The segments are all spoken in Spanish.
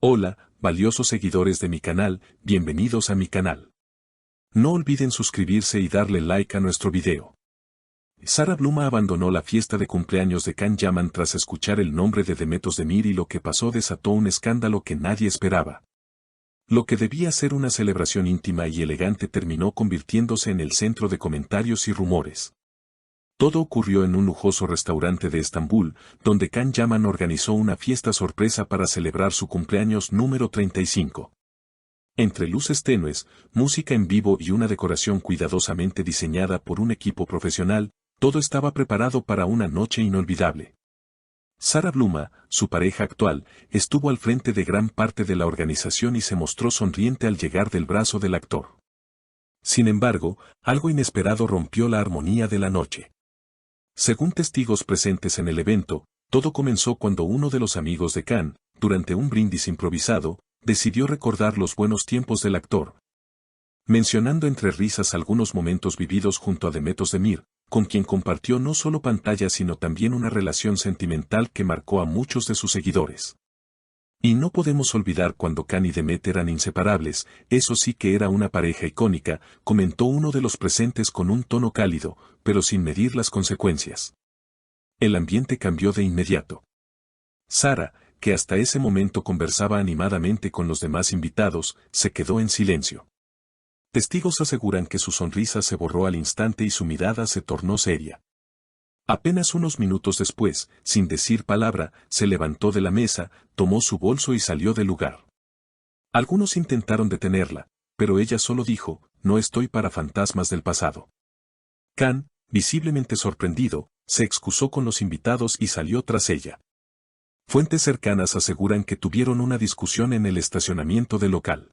Hola, valiosos seguidores de mi canal, bienvenidos a mi canal. No olviden suscribirse y darle like a nuestro video. Sara Bluma abandonó la fiesta de cumpleaños de Can Yaman tras escuchar el nombre de Demet Özdemir y lo que pasó desató un escándalo que nadie esperaba. Lo que debía ser una celebración íntima y elegante terminó convirtiéndose en el centro de comentarios y rumores. Todo ocurrió en un lujoso restaurante de Estambul, donde Can Yaman organizó una fiesta sorpresa para celebrar su cumpleaños número 35. Entre luces tenues, música en vivo y una decoración cuidadosamente diseñada por un equipo profesional, todo estaba preparado para una noche inolvidable. Sara Bluma, su pareja actual, estuvo al frente de gran parte de la organización y se mostró sonriente al llegar del brazo del actor. Sin embargo, algo inesperado rompió la armonía de la noche. Según testigos presentes en el evento, todo comenzó cuando uno de los amigos de Can, durante un brindis improvisado, decidió recordar los buenos tiempos del actor. Mencionando entre risas algunos momentos vividos junto a Demet Özdemir, con quien compartió no solo pantalla sino también una relación sentimental que marcó a muchos de sus seguidores. Y no podemos olvidar cuando Can y Demet eran inseparables, eso sí que era una pareja icónica, comentó uno de los presentes con un tono cálido, pero sin medir las consecuencias. El ambiente cambió de inmediato. Sara, que hasta ese momento conversaba animadamente con los demás invitados, se quedó en silencio. Testigos aseguran que su sonrisa se borró al instante y su mirada se tornó seria. Apenas unos minutos después, sin decir palabra, se levantó de la mesa, tomó su bolso y salió del lugar. Algunos intentaron detenerla, pero ella solo dijo, no estoy para fantasmas del pasado. Can, visiblemente sorprendido, se excusó con los invitados y salió tras ella. Fuentes cercanas aseguran que tuvieron una discusión en el estacionamiento del local.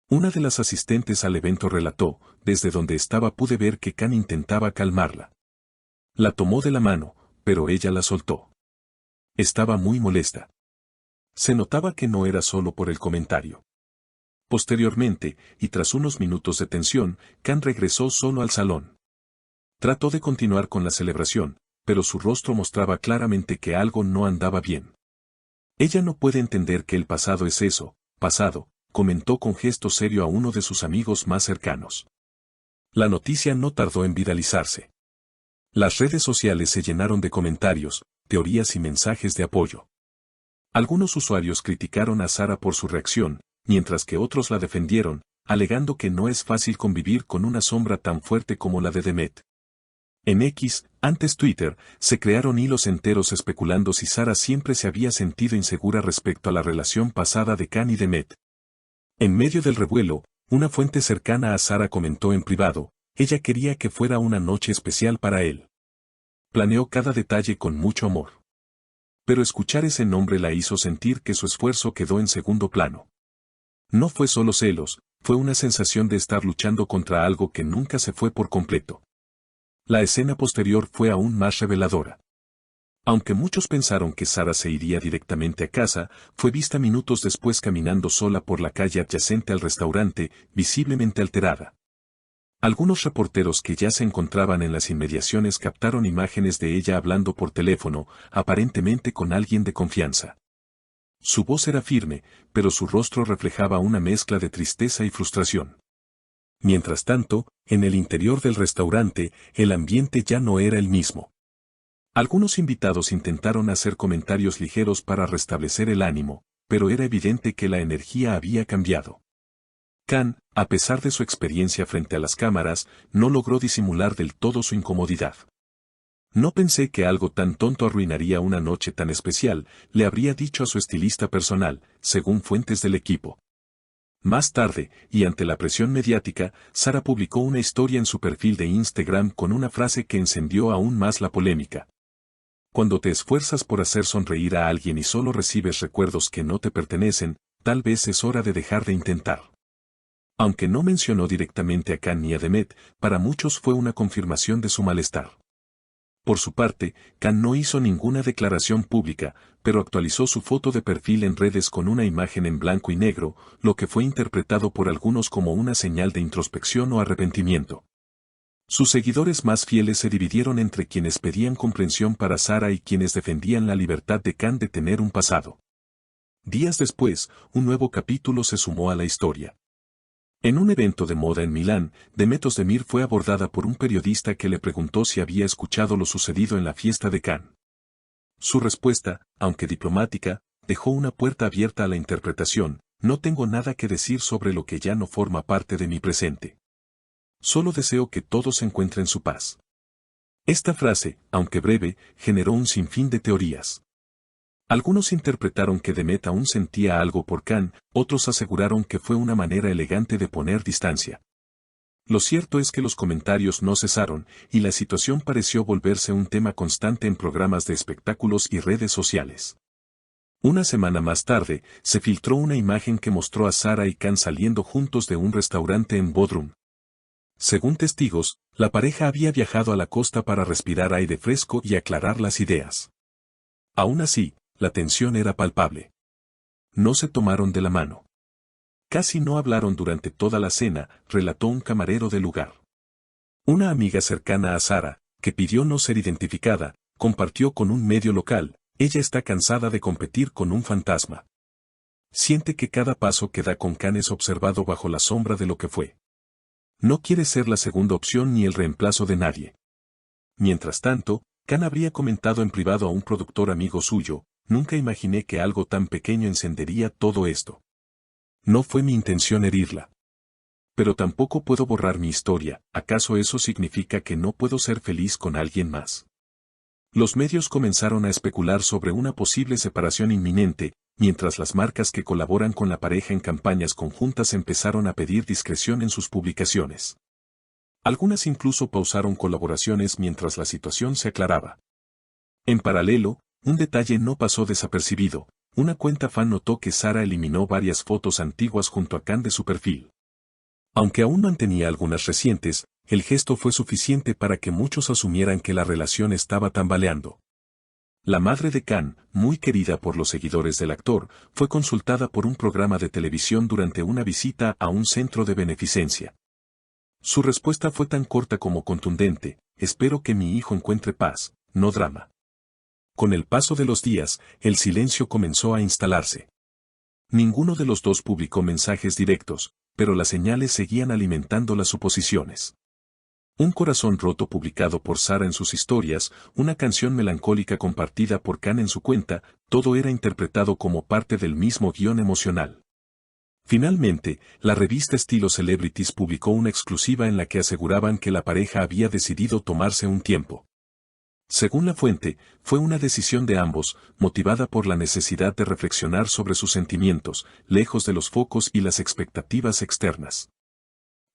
Una de las asistentes al evento relató, desde donde estaba pude ver que Can intentaba calmarla. La tomó de la mano, pero ella la soltó. Estaba muy molesta. Se notaba que no era solo por el comentario. Posteriormente, y tras unos minutos de tensión, Can regresó solo al salón. Trató de continuar con la celebración, pero su rostro mostraba claramente que algo no andaba bien. Ella no puede entender que el pasado es eso, pasado, comentó con gesto serio a uno de sus amigos más cercanos. La noticia no tardó en viralizarse. Las redes sociales se llenaron de comentarios, teorías y mensajes de apoyo. Algunos usuarios criticaron a Sara por su reacción, mientras que otros la defendieron, alegando que no es fácil convivir con una sombra tan fuerte como la de Demet. En X, antes Twitter, se crearon hilos enteros especulando si Sara siempre se había sentido insegura respecto a la relación pasada de Can y Demet. En medio del revuelo, una fuente cercana a Sara comentó en privado, ella quería que fuera una noche especial para él. Planeó cada detalle con mucho amor. Pero escuchar ese nombre la hizo sentir que su esfuerzo quedó en segundo plano. No fue solo celos, fue una sensación de estar luchando contra algo que nunca se fue por completo. La escena posterior fue aún más reveladora. Aunque muchos pensaron que Sara se iría directamente a casa, fue vista minutos después caminando sola por la calle adyacente al restaurante, visiblemente alterada. Algunos reporteros que ya se encontraban en las inmediaciones captaron imágenes de ella hablando por teléfono, aparentemente con alguien de confianza. Su voz era firme, pero su rostro reflejaba una mezcla de tristeza y frustración. Mientras tanto, en el interior del restaurante, el ambiente ya no era el mismo. Algunos invitados intentaron hacer comentarios ligeros para restablecer el ánimo, pero era evidente que la energía había cambiado. Can, a pesar de su experiencia frente a las cámaras, no logró disimular del todo su incomodidad. No pensé que algo tan tonto arruinaría una noche tan especial, le habría dicho a su estilista personal, según fuentes del equipo. Más tarde, y ante la presión mediática, Sara publicó una historia en su perfil de Instagram con una frase que encendió aún más la polémica. Cuando te esfuerzas por hacer sonreír a alguien y solo recibes recuerdos que no te pertenecen, tal vez es hora de dejar de intentar. Aunque no mencionó directamente a Can ni a Demet, para muchos fue una confirmación de su malestar. Por su parte, Can no hizo ninguna declaración pública, pero actualizó su foto de perfil en redes con una imagen en blanco y negro, lo que fue interpretado por algunos como una señal de introspección o arrepentimiento. Sus seguidores más fieles se dividieron entre quienes pedían comprensión para Sara y quienes defendían la libertad de Can de tener un pasado. Días después, un nuevo capítulo se sumó a la historia. En un evento de moda en Milán, Demet Özdemir fue abordada por un periodista que le preguntó si había escuchado lo sucedido en la fiesta de Cannes. Su respuesta, aunque diplomática, dejó una puerta abierta a la interpretación: no tengo nada que decir sobre lo que ya no forma parte de mi presente. Solo deseo que todos encuentren su paz. Esta frase, aunque breve, generó un sinfín de teorías. Algunos interpretaron que Demet aún sentía algo por Cannes, otros aseguraron que fue una manera elegante de poner distancia. Lo cierto es que los comentarios no cesaron, y la situación pareció volverse un tema constante en programas de espectáculos y redes sociales. Una semana más tarde, se filtró una imagen que mostró a Sara y Can saliendo juntos de un restaurante en Bodrum. Según testigos, la pareja había viajado a la costa para respirar aire fresco y aclarar las ideas. Aún así, la tensión era palpable. No se tomaron de la mano. Casi no hablaron durante toda la cena, relató un camarero del lugar. Una amiga cercana a Sara, que pidió no ser identificada, compartió con un medio local: ella está cansada de competir con un fantasma. Siente que cada paso que da con Can es observado bajo la sombra de lo que fue. No quiere ser la segunda opción ni el reemplazo de nadie. Mientras tanto, Can habría comentado en privado a un productor amigo suyo: nunca imaginé que algo tan pequeño encendería todo esto. No fue mi intención herirla. Pero tampoco puedo borrar mi historia. ¿Acaso eso significa que no puedo ser feliz con alguien más? Los medios comenzaron a especular sobre una posible separación inminente, mientras las marcas que colaboran con la pareja en campañas conjuntas empezaron a pedir discreción en sus publicaciones. Algunas incluso pausaron colaboraciones mientras la situación se aclaraba. En paralelo, un detalle no pasó desapercibido: una cuenta fan notó que Sara eliminó varias fotos antiguas junto a Can de su perfil. Aunque aún mantenía algunas recientes, el gesto fue suficiente para que muchos asumieran que la relación estaba tambaleando. La madre de Can, muy querida por los seguidores del actor, fue consultada por un programa de televisión durante una visita a un centro de beneficencia. Su respuesta fue tan corta como contundente: espero que mi hijo encuentre paz, no drama. Con el paso de los días, el silencio comenzó a instalarse. Ninguno de los dos publicó mensajes directos, pero las señales seguían alimentando las suposiciones. Un corazón roto publicado por Sara en sus historias, una canción melancólica compartida por Can en su cuenta, todo era interpretado como parte del mismo guión emocional. Finalmente, la revista estilo Celebrities publicó una exclusiva en la que aseguraban que la pareja había decidido tomarse un tiempo. Según la fuente, fue una decisión de ambos, motivada por la necesidad de reflexionar sobre sus sentimientos, lejos de los focos y las expectativas externas.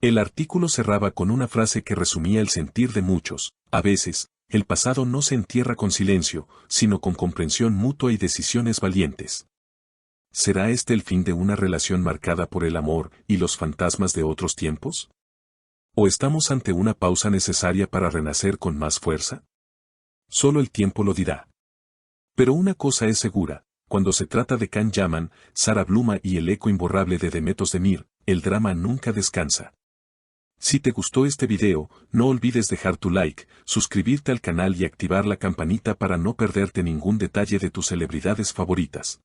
El artículo cerraba con una frase que resumía el sentir de muchos: a veces, el pasado no se entierra con silencio, sino con comprensión mutua y decisiones valientes. ¿Será este el fin de una relación marcada por el amor y los fantasmas de otros tiempos? ¿O estamos ante una pausa necesaria para renacer con más fuerza? Solo el tiempo lo dirá. Pero una cosa es segura: cuando se trata de Can Yaman, Sara Bluma y el eco imborrable de Demet Özdemir, el drama nunca descansa. Si te gustó este video, no olvides dejar tu like, suscribirte al canal y activar la campanita para no perderte ningún detalle de tus celebridades favoritas.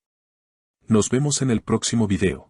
Nos vemos en el próximo video.